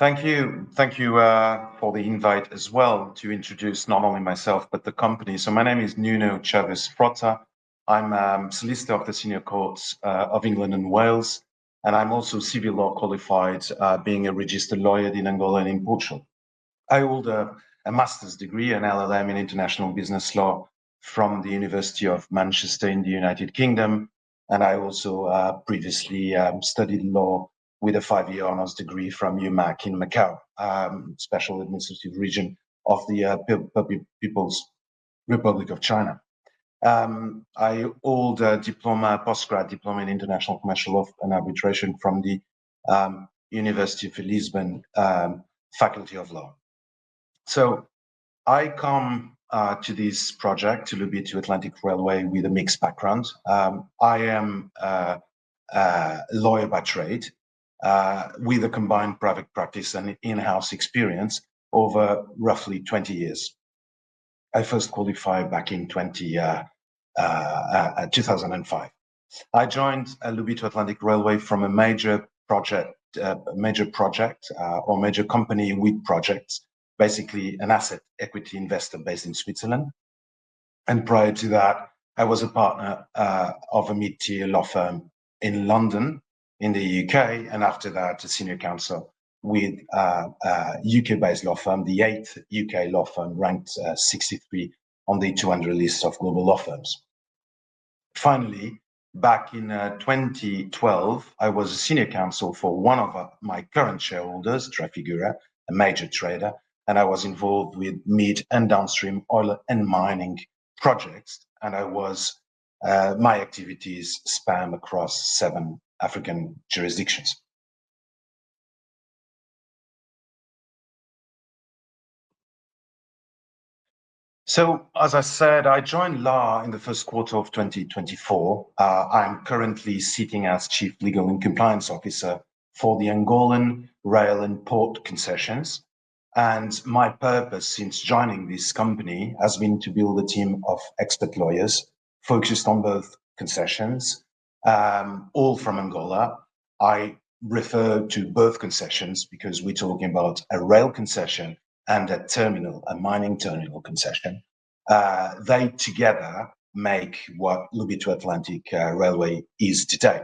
Thank you for the invite as well to introduce not only myself but the company. So my name is Nuno Chaves Frota. I'm solicitor of the Senior Courts of England and Wales, and I'm also civil law qualified, being a registered lawyer in Angola and in Portugal. I hold a master's degree, an LLM in international business law from the University of Manchester in the United Kingdom, and I also previously studied law with a 5-year honors degree from UMac in Macau, Special Administrative Region of the People's Republic of China. I hold a diploma, postgrad diploma in international commercial law and arbitration from the University of Lisbon Faculty of Law. So I come to this project, to Lobito Atlantic Railway, with a mixed background. I am a lawyer by trade, with a combined private practice and in-house experience over roughly 20 years. I first qualified back in 2005. I joined Lobito Atlantic Railway from a major project or major company with projects, basically an asset equity investor based in Switzerland. And prior to that, I was a partner of a mid-tier law firm in London, in the UK, and after that, a senior counsel with a UK-based law firm, the 8th UK law firm, ranked 63 on the 200 list of global law firms. Finally, back in 2012, I was a senior counsel for one of my current shareholders, Trafigura, a major trader, and I was involved with mid and downstream oil and mining projects, and my activities span across 7 African jurisdictions. So, as I said, I joined law in the first quarter of 2024. I'm currently sitting as Chief Legal and Compliance Officer for the Angolan rail and port concessions. And my purpose since joining this company has been to build a team of expert lawyers focused on both concessions, all from Angola. I refer to both concessions because we're talking about a rail concession and a mining terminal concession. They together make what Lobito Atlantic Railway is today.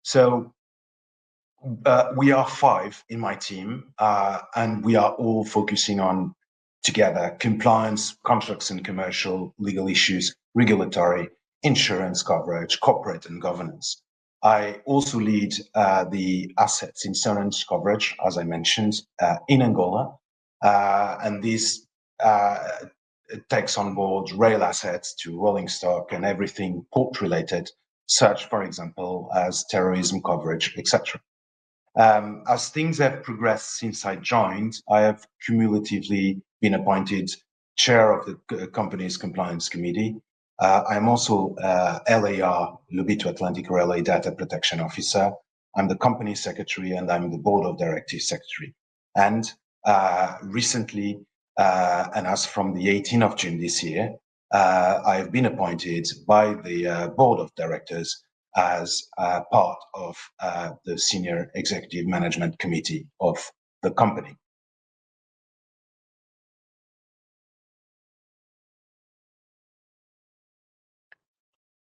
So we are 5 in my team, and we are all focusing on together compliance, contracts and commercial, legal issues, regulatory, insurance coverage, corporate and governance. I also lead the assets insurance coverage, as I mentioned, in Angola, and this takes on board rail assets to rolling stock and everything port related, such, for example, as terrorism coverage, etc. As things have progressed since I joined, I have cumulatively been appointed chair of the company's compliance committee. I'm also LAR, Lobito Atlantic Railway Data Protection Officer. I'm the company secretary and I'm the board of directors secretary. And recently, and as from the 18th of June this year, I have been appointed by the board of directors as part of the senior executive management committee of the company.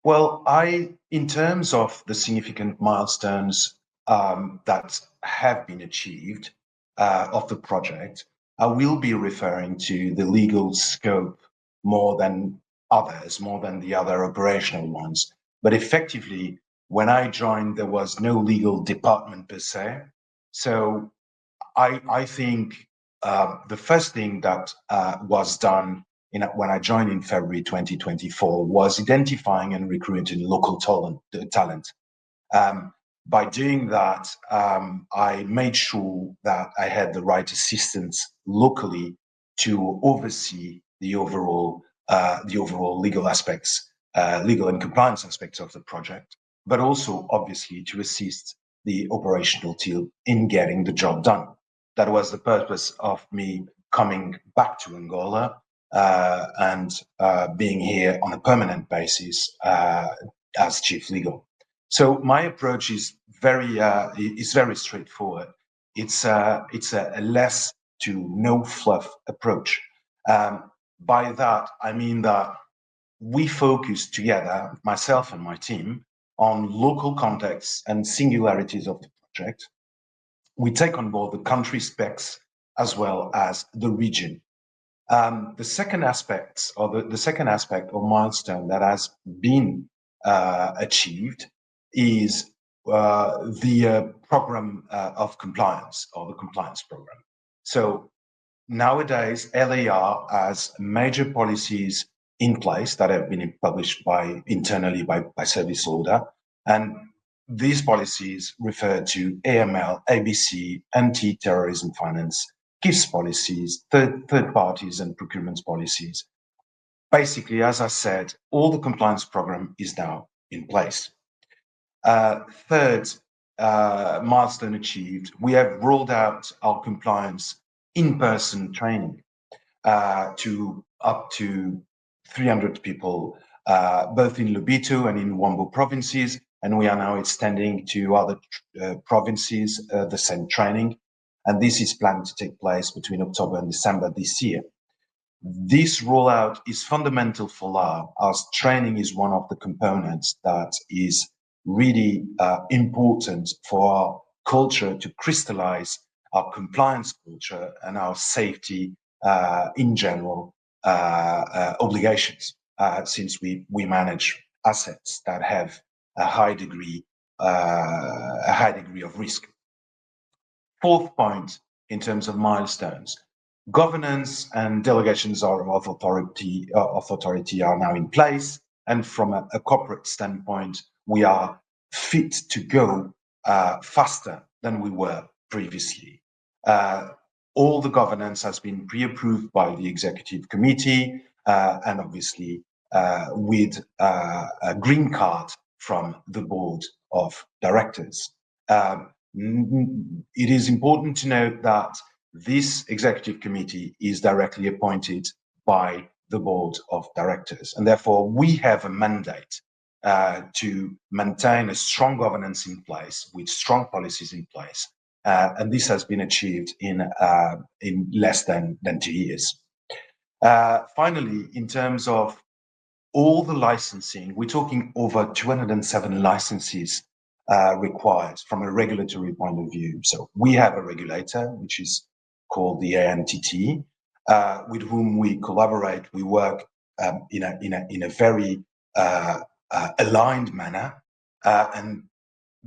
Well, in terms of the significant milestones that have been achieved of the project, I will be referring to the legal scope more than the other operational ones. But effectively, when I joined, there was no legal department per se. So I think the first thing that was done when I joined in February 2024 was identifying and recruiting local talent. By doing that, I made sure that I had the right assistance locally to oversee the overall legal aspects, legal and compliance aspects of the project, but also obviously to assist the operational team in getting the job done. That was the purpose of me coming back to Angola and being here on a permanent basis as chief legal. So my approach is very straightforward. it's a less to no fluff approach. By that, I mean that we focus together, myself and my team, on local contexts and singularities of the project. We take on board the country specs as well as the region. The second aspect, or milestone that has been achieved, is the program of compliance, or the compliance program. So nowadays, LAR has major policies in place that have been published internally by service order, and these policies refer to AML, ABC, anti-terrorism finance, gifts policies, third parties, and procurement policies. Basically, as I said, all the compliance program is now in place. Third milestone achieved, we have rolled out our compliance in-person training to up to 300 people, both in Lobito and in Wambo provinces, and we are now extending to other provinces the same training, and this is planned to take place between October and December this year. This rollout is fundamental for LAR, as training is one of the components that is really important for our culture to crystallize our compliance culture and our safety in general obligations, since we manage assets that have a high degree of risk. Fourth point, in terms of milestones, governance and delegations of authority are now in place, and from a corporate standpoint, we are fit to go faster than we were previously. All the governance has been pre-approved by the executive committee, and obviously with a green card from the board of directors. It is important to note that this executive committee is directly appointed by the board of directors, and therefore we have a mandate to maintain a strong governance in place with strong policies in place, and this has been achieved in less than 2 years. Finally, in terms of all the licensing, we're talking over 207 licenses required from a regulatory point of view. So we have a regulator, which is called the ANTT, with whom we collaborate. We work in a very aligned manner, and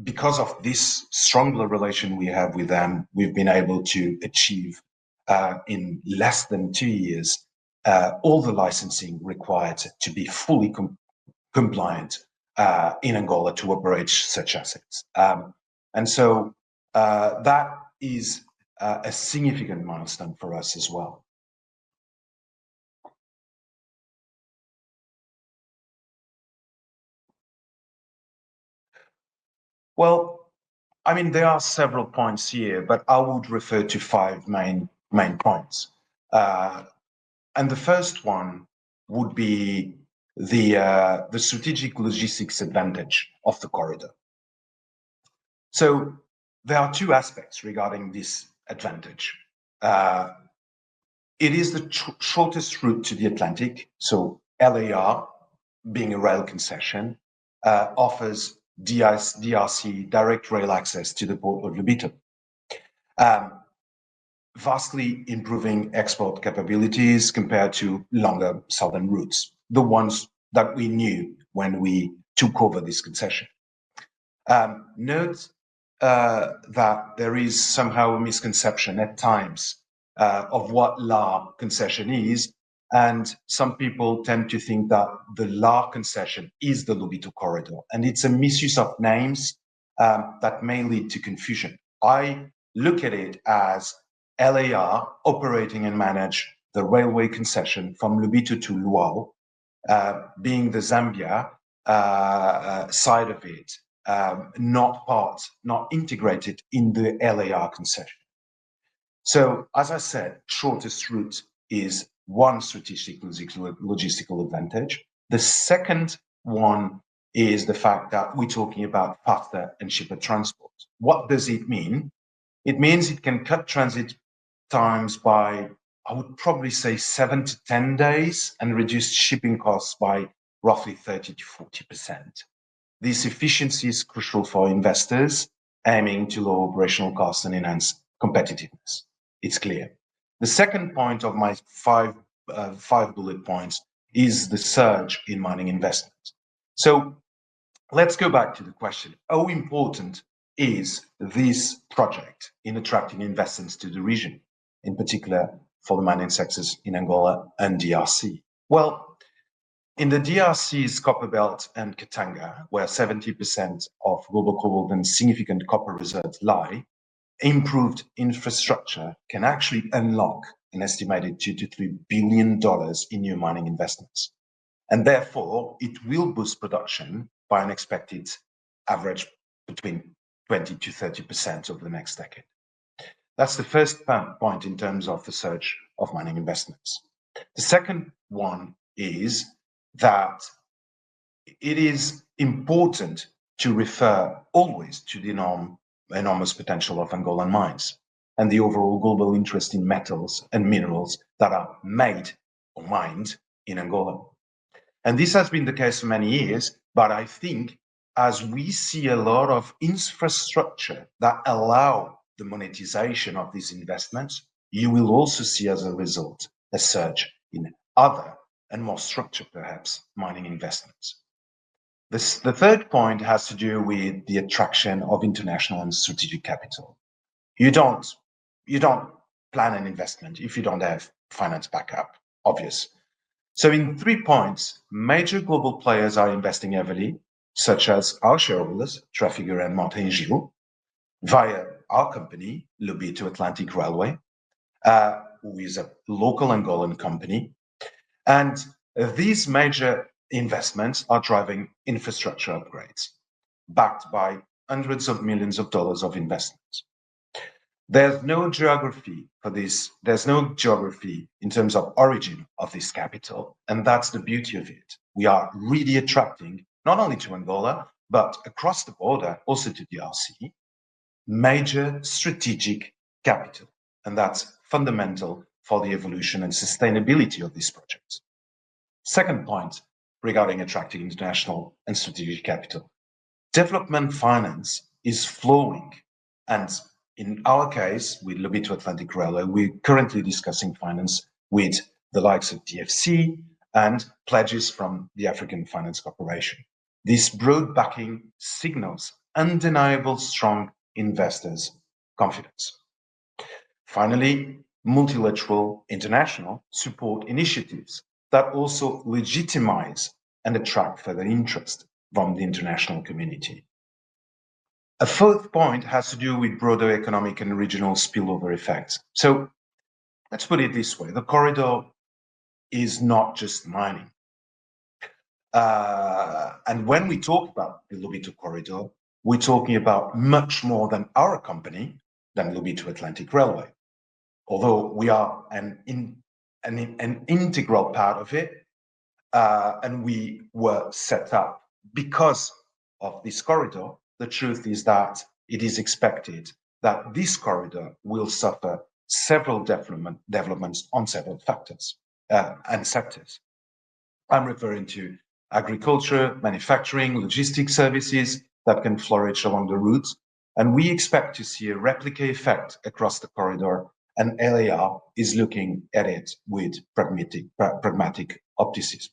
because of this stronger relation we have with them, we've been able to achieve in less than 2 years all the licensing required to be fully compliant in Angola to operate such assets. And so that is a significant milestone for us as well. Well, I mean, there are several points here, but I would refer to 5 main points. And the first one would be the strategic logistics advantage of the corridor. So there are 2 aspects regarding this advantage. It is the shortest route to the Atlantic. So LAR, being a rail concession, offers DRC, direct rail access to the port of Lobito, vastly improving export capabilities compared to longer southern routes, the ones that we knew when we took over this concession. Note that there is somehow a misconception at times of what LAR concession is, and some people tend to think that the LAR concession is the Lobito corridor, and it's a misuse of names that may lead to confusion. I look at it as LAR operating and manage the railway concession from Lobito to Luau, being the Zambia side of it, not integrated in the LAR concession. So, as I said, shortest route is one strategic logistical advantage. The second one is the fact that we're talking about faster and cheaper transport. What does it mean? It means it can cut transit times by, I would probably say, 7 to 10 days and reduce shipping costs by roughly 30 to 40%. This efficiency is crucial for investors aiming to lower operational costs and enhance competitiveness. It's clear. The second point of my five bullet points is the surge in mining investment. So let's go back to the question. How important is this project in attracting investments to the region, in particular for the mining sectors in Angola and DRC? Well, in the DRC's copper belt and Katanga, where 70% of global cobalt and significant copper reserves lie, improved infrastructure can actually unlock an estimated $2 to $3 billion in new mining investments. And therefore, it will boost production by an expected average between 20 to 30% over the next decade. That's the first point in terms of the surge of mining investments. The second one is that it is important to refer always to the enormous potential of Angolan mines and the overall global interest in metals and minerals that are made or mined in Angola. And this has been the case for many years, but I think as we see a lot of infrastructure that allow the monetization of these investments, you will also see as a result a surge in other and more structured, perhaps, mining investments. The third point has to do with the attraction of international and strategic capital. You don't plan an investment if you don't have finance backup, obvious. So in 3 points, major global players are investing heavily, such as our shareholders, Trafigura and Mota-Engil, via our company, Lobito Atlantic Railway, who is a local Angolan company. And these major investments are driving infrastructure upgrades, backed by hundreds of millions of dollars of investments. There's no geography for this. There's no geography in terms of origin of this capital. And that's the beauty of it. We are really attracting, not only to Angola, but across the border, also to DRC, major strategic capital. And that's fundamental for the evolution and sustainability of these projects. Second point regarding attracting international and strategic capital. Development finance is flowing, and in our case, with Lobito Atlantic Railway, we're currently discussing finance with the likes of DFC and pledges from the African Finance Corporation. This broad backing signals undeniable strong investors' confidence. Finally, multilateral international support initiatives that also legitimize and attract further interest from the international community. A fourth point has to do with broader economic and regional spillover effects. So let's put it this way. The corridor is not just mining. And when we talk about the Lobito corridor, we're talking about much more than our company, than Lobito Atlantic Railway. Although we are an integral part of it, and we were set up because of this corridor, the truth is that it is expected that this corridor will suffer several developments on several factors and sectors. I'm referring to agriculture, manufacturing, logistics services that can flourish along the routes. And we expect to see a replica effect across the corridor, and LAR is looking at it with pragmatic optimism.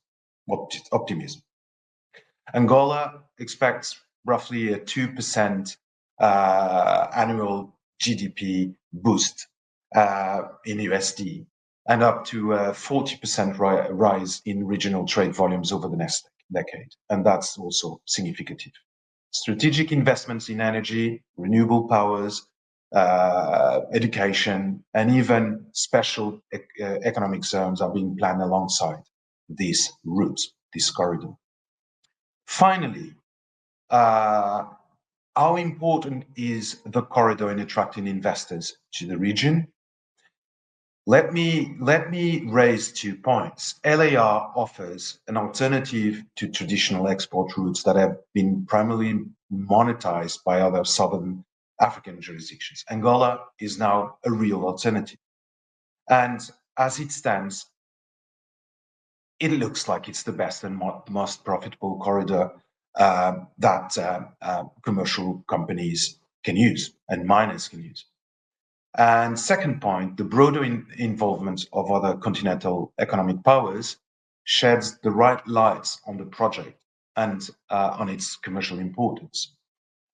Angola expects roughly a 2% annual GDP boost in USD and up to a 40% rise in regional trade volumes over the next decade. And that's also significant. Strategic investments in energy, renewable powers, education, and even special economic zones are being planned alongside these routes, this corridor. Finally, how important is the corridor in attracting investors to the region? Let me raise 2 points. LAR offers an alternative to traditional export routes that have been primarily monetized by other southern African jurisdictions. Angola is now a real alternative. And as it stands, it looks like it's the best and most profitable corridor that commercial companies can use and miners can use. And second point, the broader involvement of other continental economic powers sheds the right lights on the project and on its commercial importance.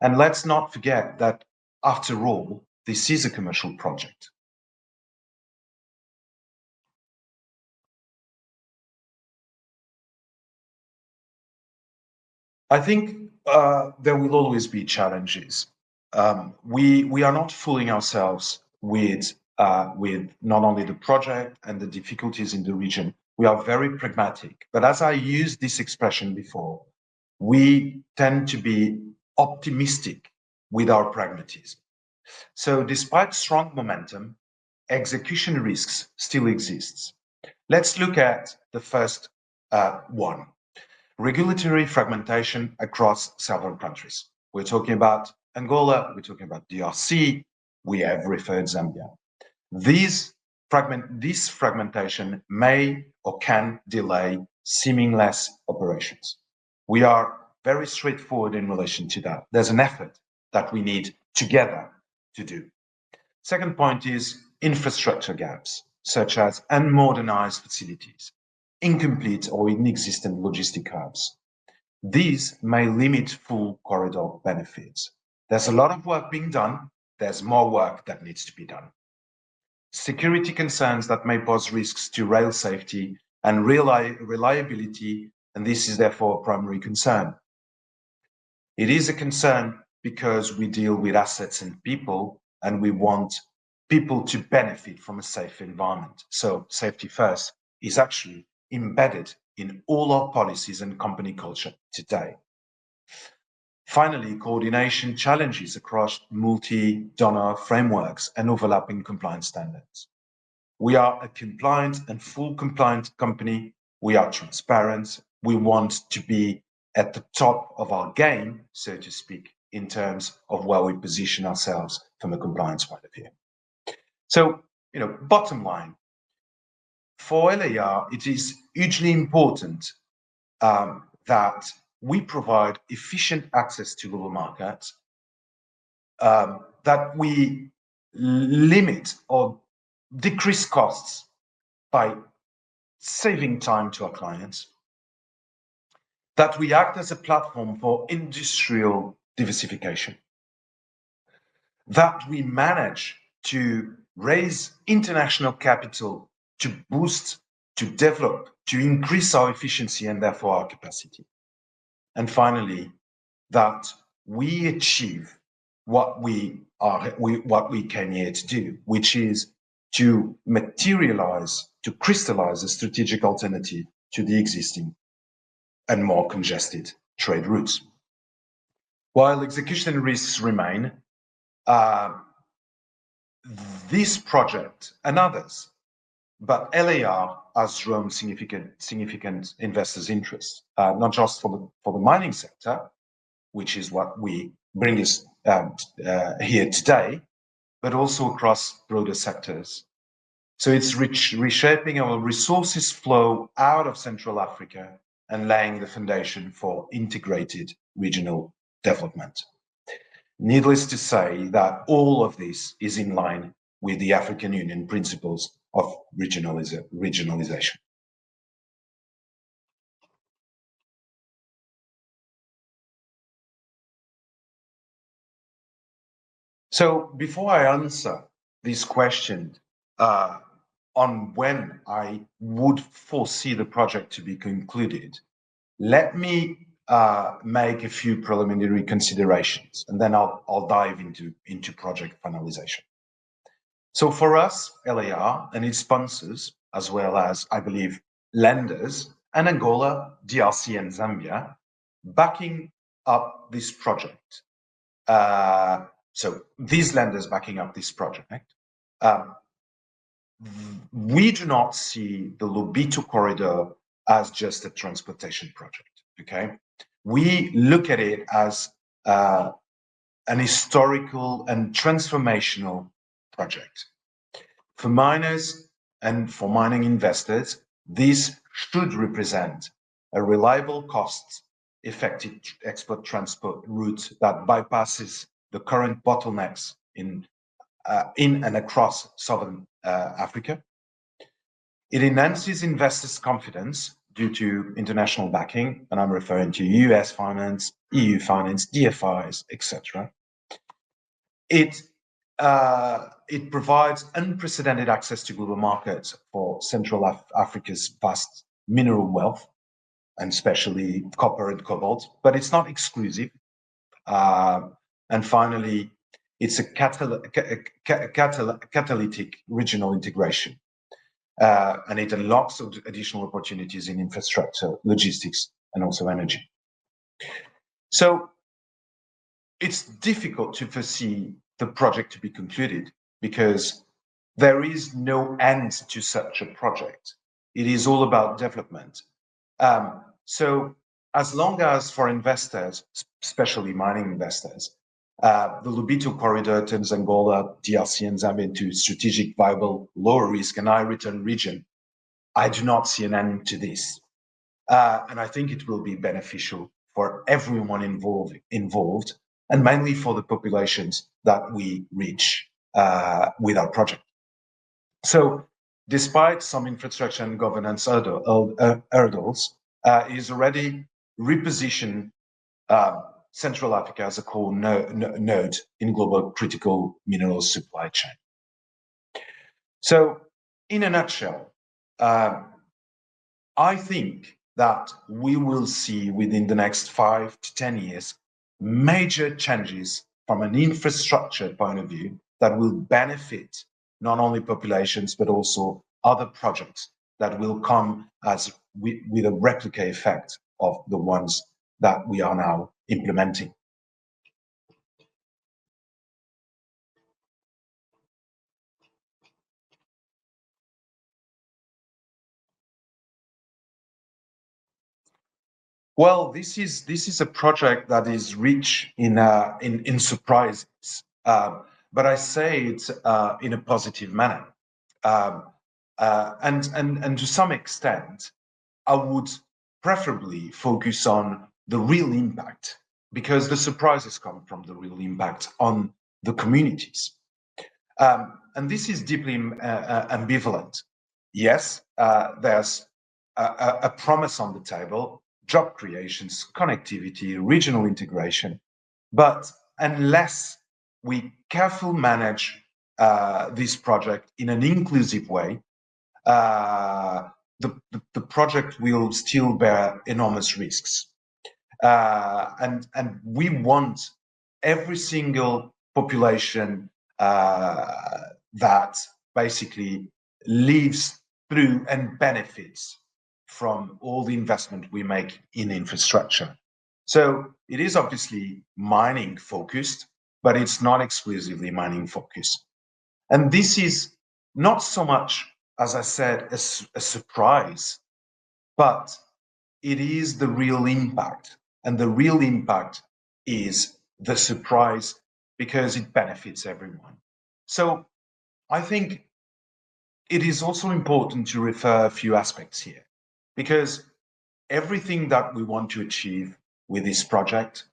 And let's not forget that, after all, this is a commercial project. I think there will always be challenges. We are not fooling ourselves with not only the project and the difficulties in the region. We are very pragmatic. But as I used this expression before, we tend to be optimistic with our pragmatism. So, despite strong momentum, execution risks still exist. Let's look at the first one: regulatory fragmentation across several countries. We're talking about Angola, we're talking about DRC, we have referred Zambia. This fragmentation may or can delay seamless operations. We are very straightforward in relation to that. There's an effort that we need together to do. Second point is infrastructure gaps, such as unmodernized facilities, incomplete or inexistent logistic hubs. These may limit full corridor benefits. There's a lot of work being done. There's more work that needs to be done. Security concerns that may pose risks to rail safety and reliability, and this is therefore a primary concern. It is a concern because we deal with assets and people, and we want people to benefit from a safe environment. So safety first is actually embedded in all our policies and company culture today. Finally, coordination challenges across multi-donor frameworks and overlapping compliance standards. We are a compliant and full compliant company. We are transparent. We want to be at the top of our game, so to speak, in terms of where we position ourselves from a compliance point of view. So, bottom line, for LAR, it is hugely important that we provide efficient access to global markets, that we limit or decrease costs by saving time to our clients, that we act as a platform for industrial diversification, that we manage to raise international capital to boost, to develop, to increase our efficiency and therefore our capacity. And finally, that we achieve what we came here to do, which is to materialize, to crystallize a strategic alternative to the existing and more congested trade routes. While execution risks remain, this project and others, but LAR has drawn significant investors' interest, not just for the mining sector, which is what we bring us here today, but also across broader sectors. So it's reshaping our resources flow out of Central Africa and laying the foundation for integrated regional development. Needless to say that all of this is in line with the African Union principles of regionalization. So before I answer this question on when I would foresee the project to be concluded, let me make a few preliminary considerations, and then I'll dive into project finalization. So for us, LAR and its sponsors, as well as, I believe, lenders, and Angola, DRC, and Zambia, backing up this project. So these lenders backing up this project, we do not see the Lobito corridor as just a transportation project, okay? We look at it as an historical and transformational project. For miners and for mining investors, this should represent a reliable, cost-effective export transport route that bypasses the current bottlenecks in and across southern Africa. It enhances investors' confidence due to international backing, and I'm referring to US finance, EU finance, DFIs, etc. It provides unprecedented access to global markets for Central Africa's vast mineral wealth, and especially copper and cobalt, but it's not exclusive. And finally, it's a catalytic regional integration, and it unlocks additional opportunities in infrastructure, logistics, and also energy. So it's difficult to foresee the project to be concluded because there is no end to such a project. It is all about development. So as long as for investors, especially mining investors, the Lobito corridor turns Angola, DRC, and Zambia into strategic, viable, lower risk and high return region, I do not see an end to this. And I think it will be beneficial for everyone involved, and mainly for the populations that we reach with our project. So despite some infrastructure and governance hurdles, it is already repositioned Central Africa as a core node in global critical minerals supply chain. So in a nutshell, I think that we will see within the next 5 to 10 years major changes from an infrastructure point of view that will benefit not only populations but also other projects that will come as with a replica effect of the ones that we are now implementing. Well, this is a project that is rich in surprises, but I say it in a positive manner, and to some extent, I would preferably focus on the real impact because the surprises come from the real impact on the communities, and this is deeply ambivalent. Yes, there's a promise on the table, job creations, connectivity, regional integration. But unless we carefully manage this project in an inclusive way, the project will still bear enormous risks. And we want every single population that basically lives through and benefits from all the investment we make in infrastructure. So it is obviously mining focused, but it's not exclusively mining focused. And this is not so much, as I said, a surprise, but it is the real impact. And the real impact is the surprise because it benefits everyone. So I think it is also important to refer a few aspects here because everything that we want to achieve with this project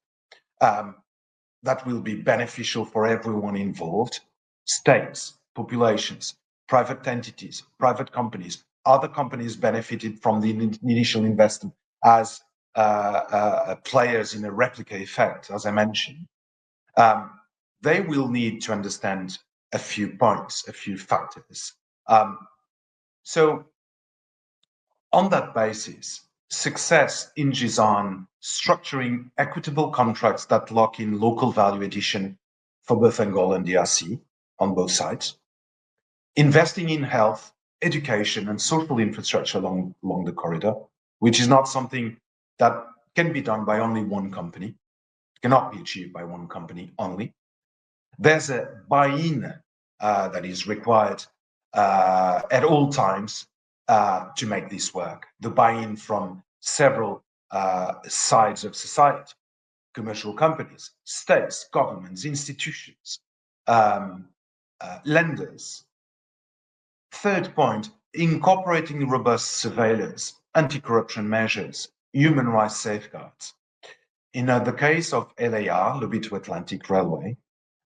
that will be beneficial for everyone involved, states, populations, private entities, private companies, other companies benefited from the initial investment as players in a replica effect, as I mentioned. They will need to understand a few points, a few factors. So on that basis, success hinges on structuring equitable contracts that lock in local value addition for both Angola and DRC on both sides, investing in health, education, and social infrastructure along the corridor, which is not something that can be done by only one company, cannot be achieved by one company only. There's a buy-in that is required at all times to make this work. The buy-in from several sides of society, commercial companies, states, governments, institutions, lenders. Third point, incorporating robust surveillance, anti-corruption measures, human rights safeguards. In the case of LAR, Lobito Atlantic Railway,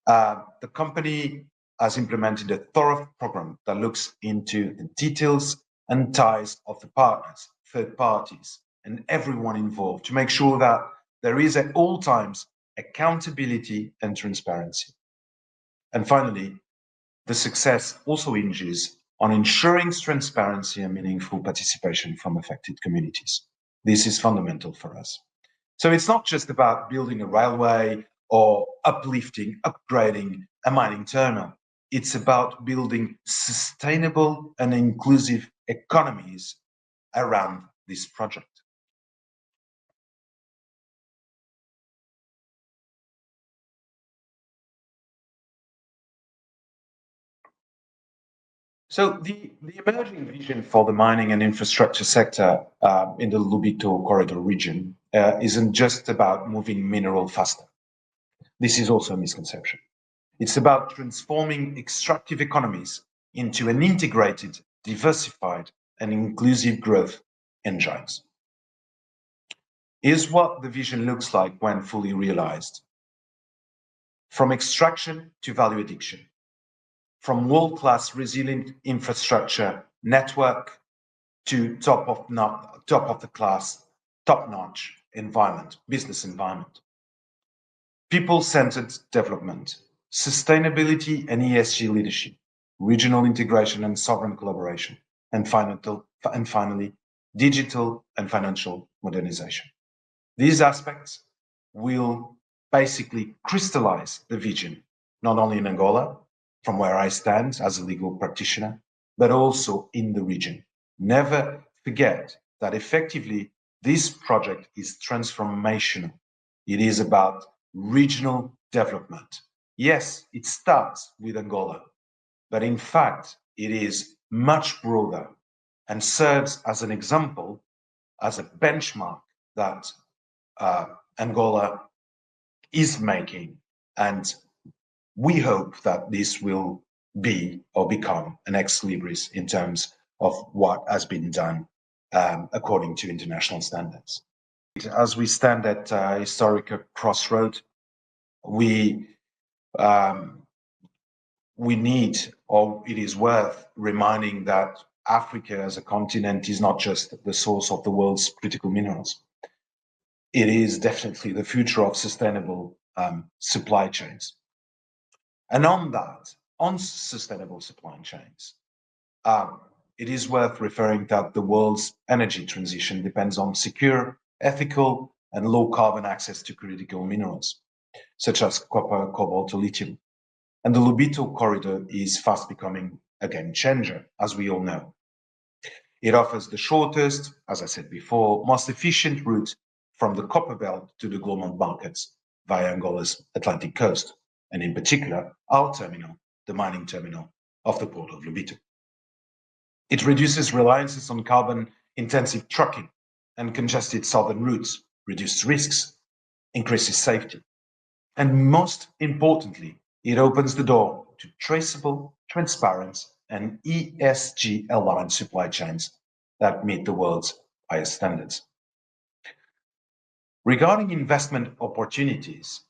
the company has implemented a thorough program that looks into the details and ties of the partners, third parties, and everyone involved to make sure that there is at all times accountability and transparency. And finally, the success also hinges on ensuring transparency and meaningful participation from affected communities. This is fundamental for us. So it's not just about building a railway or uplifting, upgrading a mining terminal. It's about building sustainable and inclusive economies around this project. So the emerging vision for the mining and infrastructure sector in the Lobito corridor region isn't just about moving mineral faster. This is also a misconception. It's about transforming extractive economies into an integrated, diversified, and inclusive growth engines. Here's what the vision looks like when fully realized. From extraction to value addiction, from world-class resilient infrastructure network to top of the class, top-notch environment, business environment. People-centered development, sustainability and ESG leadership, regional integration and sovereign collaboration, and finally, digital and financial modernization. These aspects will basically crystallize the vision, not only in Angola, from where I stand as a legal practitioner, but also in the region. Never forget that effectively this project is transformational. It is about regional development. Yes, it starts with Angola, but in fact, it is much broader and serves as an example, as a benchmark that Angola is making. And we hope that this will be or become an ex libris in terms of what has been done according to international standards. As we stand at a historic crossroad, we need, or it is worth reminding that Africa as a continent is not just the source of the world's critical minerals. It is definitely the future of sustainable supply chains. And on that, on sustainable supply chains, it is worth referring that the world's energy transition depends on secure, ethical, and low carbon access to critical minerals, such as copper, cobalt, or lithium. And the Lobito corridor is fast becoming a game changer, as we all know. It offers the shortest, as I said before, most efficient route from the copper belt to the global markets via Angola's Atlantic coast, and in particular, our terminal, the mining terminal of the port of Lobito. It reduces reliances on carbon-intensive trucking and congested southern routes, reduces risks, increases safety. And most importantly, it opens the door to traceable, transparent, and ESG-aligned supply chains that meet the world's highest standards. Regarding investment opportunities,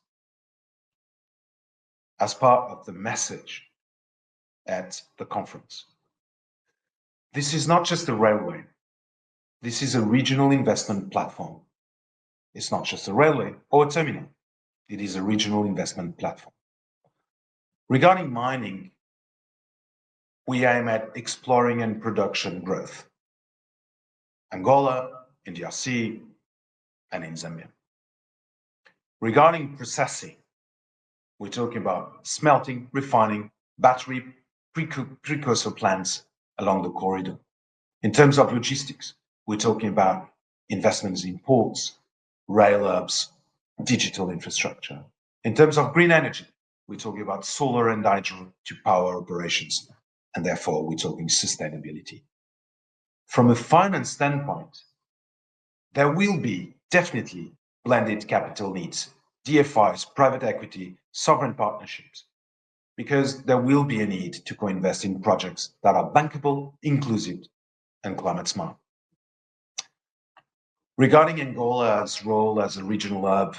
as part of the message at the conference, this is not just a railway. This is a regional investment platform. It's not just a railway or a terminal. It is a regional investment platform. Regarding mining, we aim at exploring and production growth. Angola, in DRC, and in Zambia. Regarding processing, we're talking about smelting, refining, battery precursor plants along the corridor. In terms of logistics, we're talking about investments in ports, rail hubs, digital infrastructure. In terms of green energy, we're talking about solar and hydro to power operations, and therefore we're talking sustainability. From a finance standpoint, there will be definitely blended capital needs DFIs, private equity, sovereign partnerships, because there will be a need to co-invest in projects that are bankable, inclusive, and climate smart. Regarding Angola's role as a regional hub,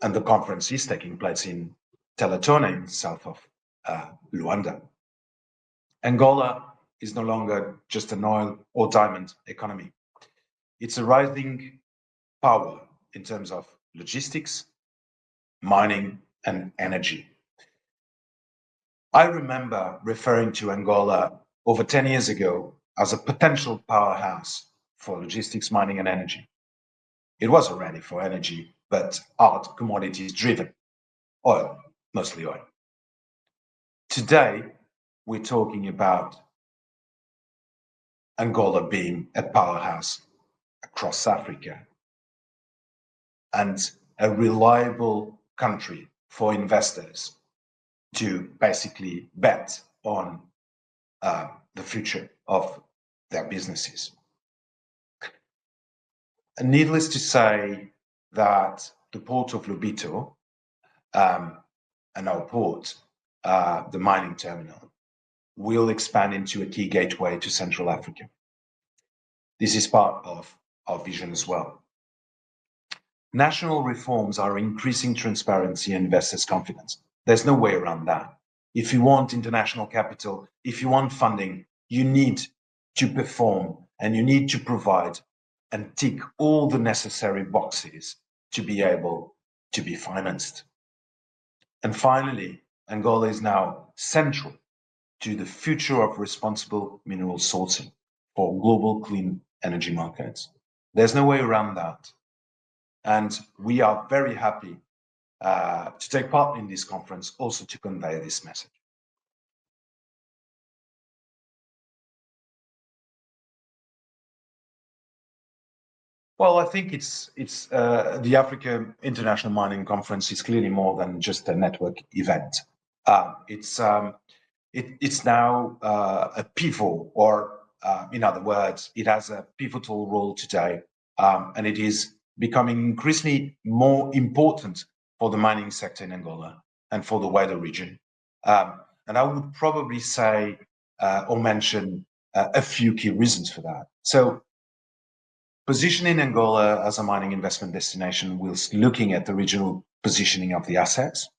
and the conference is taking place in Teletona in south of Luanda, Angola is no longer just an oil or diamond economy. It's a rising power in terms of logistics, mining, and energy. I remember referring to Angola over 10 years ago as a potential powerhouse for logistics, mining, and energy. It was already for energy, but hard commodities driven, oil, mostly oil. Today, we're talking about Angola being a powerhouse across Africa and a reliable country for investors to basically bet on the future of their businesses. And needless to say that the port of Lobito and our port, the mining terminal, will expand into a key gateway to Central Africa. This is part of our vision as well. National reforms are increasing transparency and investors' confidence. There's no way around that. If you want international capital, if you want funding, you need to perform and you need to provide and tick all the necessary boxes to be able to be financed. And finally, Angola is now central to the future of responsible mineral sourcing for global clean energy markets. There's no way around that. And we are very happy to take part in this conference, also to convey this message. Well, I think it's the Africa International Mining Conference is clearly more than just a network event. It's now a pivot, or in other words, it has a pivotal role today, and it is becoming increasingly more important for the mining sector in Angola and for the wider region. And I would probably say or mention a few key reasons for that. So, positioning Angola as a mining investment destination whilst looking at the regional positioning of the assets,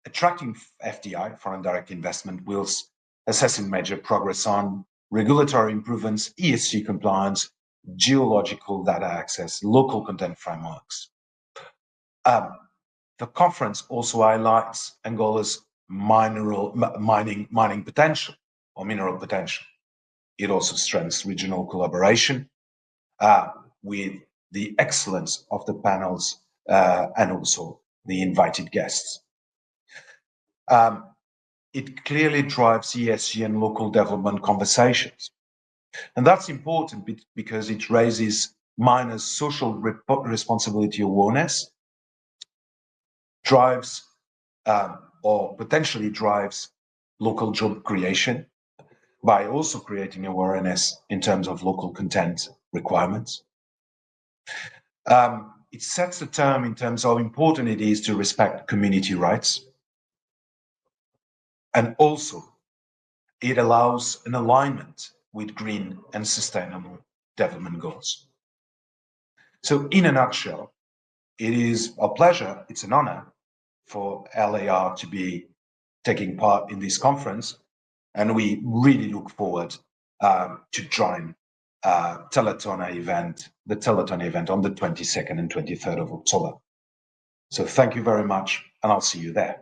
attracting FDI, foreign direct investment, whilst assessing major progress on regulatory improvements, ESG compliance, geological data access, local content frameworks. The conference also highlights Angola's mining potential or mineral potential. It also strengthens regional collaboration with the excellence of the panels and also the invited guests. It clearly drives ESG and local development conversations. And that's important because it raises miners' social responsibility awareness, drives or potentially drives local job creation by also creating awareness in terms of local content requirements. It sets a term in terms of how important it is to respect community rights. And also, it allows an alignment with green and sustainable development goals. So in a nutshell, it is a pleasure, it's an honor for LAR to be taking part in this conference. And we really look forward to join the Teletona event on the 22nd and 23rd of October. So thank you very much, and I'll see you there.